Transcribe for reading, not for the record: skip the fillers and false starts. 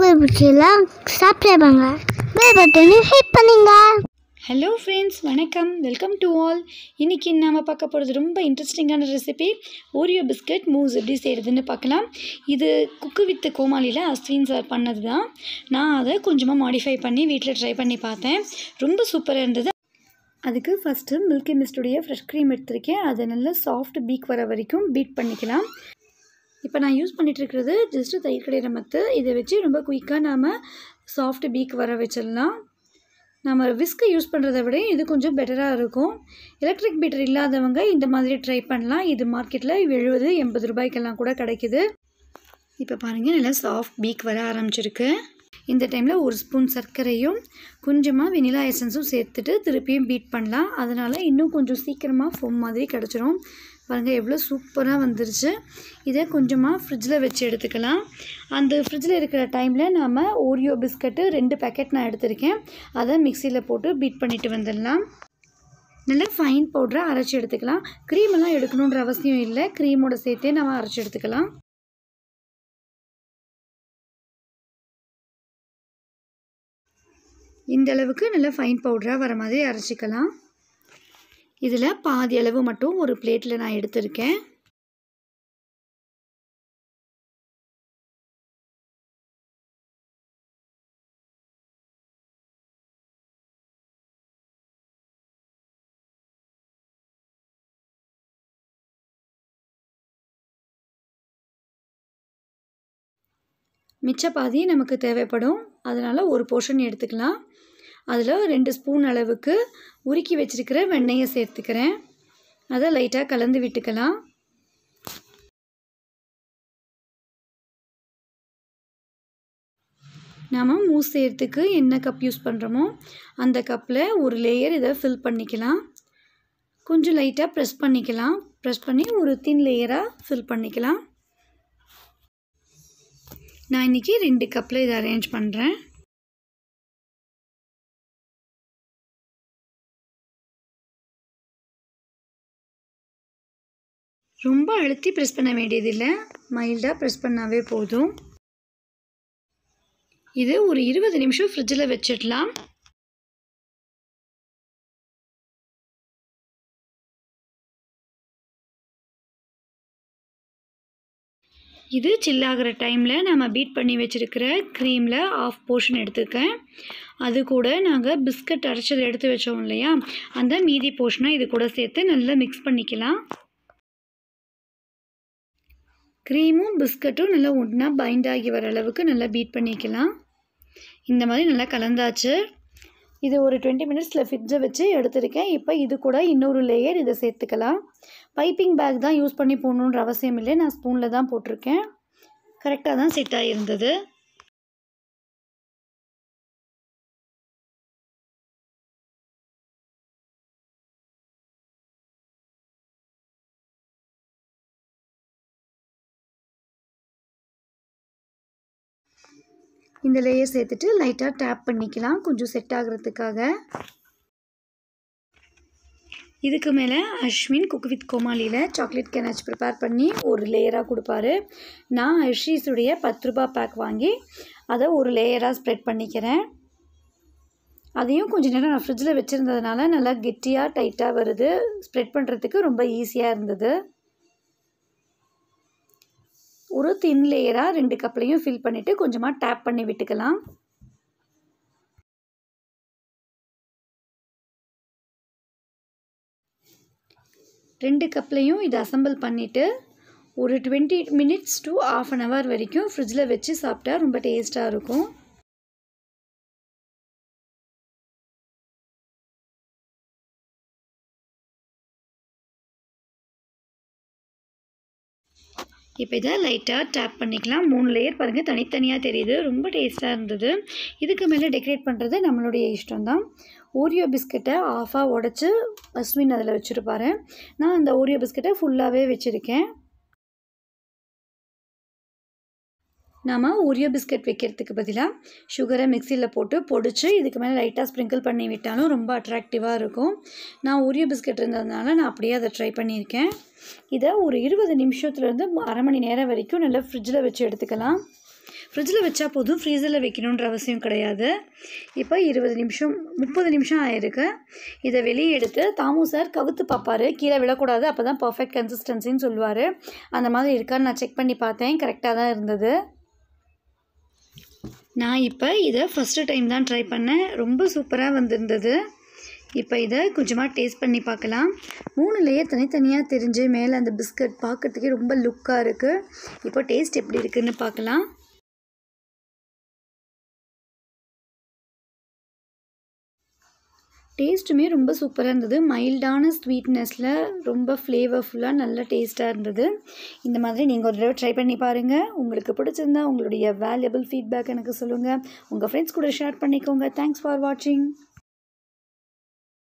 உங்களுக்கு பிடிச்சலாம் சப்ஸ்கிரைப் பண்ணுங்க, பெல் பட்டனை ஹிட் பண்ணுங்க. ஹலோ ஃப்ரெண்ட்ஸ், வணக்கம், வெல்கம் டு ஆல். இன்றைக்கி நாம் பார்க்க போகிறது ரொம்ப இன்ட்ரெஸ்டிங்கான ரெசிபி. ஓரியோ பிஸ்கட் மூஸ் எப்படி செய்கிறதுன்னு பார்க்கலாம். இது குக்கு வித் கோமாலியில் அஸ்வின் சார் பண்ணது தான். நான் அதை கொஞ்சமாக மாடிஃபை பண்ணி வீட்டில் ட்ரை பண்ணி பார்த்தேன். ரொம்ப சூப்பராக இருந்தது. அதுக்கு ஃபஸ்ட்டு மில்கி மிஸ்டுடைய ஃப்ரெஷ் க்ரீம் எடுத்திருக்கேன். அதை நல்லா சாஃப்ட் பீக் வர வரைக்கும் பீட் பண்ணிக்கலாம். இப்போ நான் யூஸ் பண்ணிகிட்ருக்கிறது ஜஸ்ட்டு தயிர் கடையிற மத்து. இதை வச்சு ரொம்ப குயிக்காக நாம் சாஃப்ட் பீக் வர வச்சிடலாம். நம்ம விஸ்க்கு யூஸ் பண்ணுறத விட இது கொஞ்சம் பெட்டராக இருக்கும். எலக்ட்ரிக் பீட்டர் இல்லாதவங்க இந்த மாதிரி ட்ரை பண்ணலாம். இது மார்க்கெட்டில் 70-80 ரூபாய்க்கெல்லாம் கூட கிடைக்கிது. இப்போ பாருங்கள், நல்லா சாஃப்ட் பீக் வர ஆரம்பிச்சிருக்கு. இந்த டைமில் ஒரு ஸ்பூன் சர்க்கரையும் கொஞ்சமாக வெனிலா எசன்ஸும் சேர்த்துட்டு திருப்பியும் பீட் பண்ணலாம். அதனால் இன்னும் கொஞ்சம் சீக்கிரமாக ஃபோம் மாதிரி கிடச்சிரும். பாருங்கள், எவ்வளோ சூப்பராக வந்துருச்சு. இதை கொஞ்சமாக ஃப்ரிட்ஜில் வச்சு எடுத்துக்கலாம். அந்த ஃப்ரிட்ஜில் இருக்கிற டைமில் நாம் ஓரியோ பிஸ்கட்டு 2 பேக்கெட் நான் எடுத்திருக்கேன். அதை மிக்சியில் போட்டு பீட் பண்ணிவிட்டு வந்துடலாம். நல்லா ஃபைன் பவுடராக அரைச்சி எடுத்துக்கலாம். க்ரீமெல்லாம் எடுக்கணுன்ற அவசியம் இல்லை. க்ரீமோட சேர்த்தே நம்ம அரைச்சி எடுத்துக்கலாம். இந்த அளவுக்கு நல்லா ஃபைன் பவுடராக வர மாதிரி அரைச்சிக்கலாம். இதில் பாதி அளவு மட்டும் ஒரு பிளேட்டில் நான் எடுத்திருக்கேன். மிச்ச பாதி நமக்கு தேவைப்படும். அதனால் ஒரு போர்ஷன் எடுத்துக்கலாம். அதில் 2 ஸ்பூன் அளவுக்கு உருக்கி வச்சுருக்கிற வெண்ணெயை சேர்த்துக்கிறேன். அதை லைட்டாக கலந்து விட்டுக்கலாம். நாம் மூஸ் செய்கிறதுக்கு என்ன கப் யூஸ் பண்ணுறோமோ அந்த கப்பில் ஒரு லேயர் இதை ஃபில் பண்ணிக்கலாம். கொஞ்சம் லைட்டாக ப்ரெஸ் பண்ணிக்கலாம். ப்ரெஸ் பண்ணி ஒரு தின் லேயராக ஃபில் பண்ணிக்கலாம். நான் இன்றைக்கி 2 கப்பில் இதை அரேஞ்ச் பண்ணுறேன். ரொம்ப அழுத்தி ப்ரெஸ் பண்ண வேண்டியதில்லை, மைல்டாக ப்ரெஸ் பண்ணாவே போதும். இது ஒரு 20 நிமிஷம் ஃப்ரிட்ஜில் வச்சிடலாம். இது சில்லாகிற டைமில் நம்ம பீட் பண்ணி வச்சுருக்கிற க்ரீமில் ஆஃப் போர்ஷன் எடுத்துக்கேன். அது கூட நாங்கள் பிஸ்கட் அரைச்சதை எடுத்து வச்சோம் இல்லையா, அந்த மீதி போர்ஷனை இது கூட சேர்த்து நல்லா மிக்ஸ் பண்ணிக்கலாம். க்ரீமும் பிஸ்கட்டும் நல்லா ஒன்றா பைண்ட் ஆகி வர அளவுக்கு நல்லா பீட் பண்ணிக்கலாம். இந்த மாதிரி நல்லா கலந்தாச்சு. இது ஒரு 20 மினிட்ஸில் ஃப்ரிட்ஜை வச்சு எடுத்துருக்கேன். இப்போ இது கூட இன்னொரு லேயர் இதை சேர்த்துக்கலாம். பைப்பிங் பேக் தான் யூஸ் பண்ணி போடணுன்ற அவசியம் இல்லை. நான் ஸ்பூனில் தான் போட்டிருக்கேன். கரெக்டாக தான் செட் ஆகியிருந்தது. இந்த லேயர் சேர்த்துட்டு லைட்டாக டேப் பண்ணிக்கலாம், கொஞ்சம் செட் ஆகிறதுக்காக. இதுக்கு மேலே அஸ்வின் குக்கு வித் கோமாலியில் சாக்லேட் கேனாச் ப்ரிப்பேர் பண்ணி ஒரு லேயராக கொடுப்பாரு. நான் ஹெர்ஷீஸுடைய 10 ரூபா பேக் வாங்கி அதை ஒரு லேயராக ஸ்ப்ரெட் பண்ணிக்கிறேன். அதையும் கொஞ்சம் நேரம் நான் ஃப்ரிட்ஜில் வச்சுருந்ததுனால நல்லா கெட்டியாக டைட்டாக வருது. ஸ்ப்ரெட் பண்ணுறதுக்கு ரொம்ப ஈஸியாக இருந்தது. ஒரு தின் லேயராக 2 கப்லையும் ஃபில் பண்ணிவிட்டு கொஞ்சமாக டேப் பண்ணி விட்டுக்கலாம். ரெண்டு கப்லையும் இதை அசம்பிள் பண்ணிவிட்டு ஒரு 20 மினிட்ஸ் to ½ an hour வரைக்கும் ஃப்ரிட்ஜில் வச்சு சாப்பிட்டா ரொம்ப டேஸ்ட்டாக இருக்கும். இப்போ இதை லைட்டாக டேப் பண்ணிக்கலாம். 3 லேயர் பாருங்கள், தனித்தனியாக தெரியுது. ரொம்ப டேஸ்ட்டாக இருந்தது. இதுக்கு மேலே டெக்கரேட் பண்ணுறது நம்மளுடைய இஷ்டம்தான். ஓரியோ பிஸ்கட்டை ஆஃபாக உடச்சி அஸ்வின் அதில் வச்சுருப்பாரு. நான் அந்த ஓரியோ பிஸ்கட்டை ஃபுல்லாகவே வச்சுருக்கேன். நாம் ஓரியோ பிஸ்கட் வைக்கிறதுக்கு பதிலாக சுகரை மிக்சியில் போட்டு பொடிச்சு இதுக்கு மேலே லைட்டாக ஸ்ப்ரிங்கிள் பண்ணி விட்டாலும் ரொம்ப அட்ராக்டிவாக இருக்கும். நான் ஓரியோ பிஸ்கட் இருந்ததுனால நான் அப்படியே அதை ட்ரை பண்ணியிருக்கேன். இதை ஒரு 20 நிமிஷத்துலேருந்து அரை மணி நேரம் வரைக்கும் நல்லா ஃப்ரிட்ஜில் வச்சு எடுத்துக்கலாம். ஃப்ரிட்ஜில் வச்சா போதும், ஃப்ரீசரில் வைக்கணுன்ற அவசியம் கிடையாது. இப்போ 20 நிமிஷம் 30 நிமிஷம் ஆயிருக்கு. இதை வெளியே எடுத்து தாமு சார் கவுத்து பார்ப்பார், கீழே விழக்கூடாது, அப்போ தான் பர்ஃபெக்ட் கன்சிஸ்டன்சின்னு சொல்லுவார். அந்த மாதிரி இருக்கான்னு நான் செக் பண்ணி பார்த்தேன், கரெக்டாக தான் இருந்தது. நான் இப்போ இதை ஃபஸ்ட்டு டைம் தான் ட்ரை பண்ணேன், ரொம்ப சூப்பராக வந்திருந்தது. இப்போ இதை கொஞ்சமாக டேஸ்ட் பண்ணி பார்க்கலாம். 3 லேயர் தனித்தனியாக தெரிஞ்சு மேலே அந்த பிஸ்கட் பார்க்குறதுக்கே ரொம்ப லுக்காக இருக்குது. இப்போ டேஸ்ட் எப்படி இருக்குதுன்னு பார்க்கலாம். டேஸ்ட்டுமே ரொம்ப சூப்பராக இருந்தது. மைல்டான ஸ்வீட்னஸில் ரொம்ப ஃப்ளேவர்ஃபுல்லாக நல்ல டேஸ்ட்டாக இருந்தது. இந்த மாதிரி நீங்கள் ஒரு தடவை ட்ரை பண்ணி பாருங்கள். உங்களுக்கு பிடிச்சிருந்தா உங்களுடைய வேல்யூபிள் ஃபீட்பேக் எனக்கு சொல்லுங்கள். உங்கள் ஃப்ரெண்ட்ஸ் கூட ஷேர் பண்ணிக்கோங்க. தேங்க்ஸ் ஃபார் வாட்சிங்.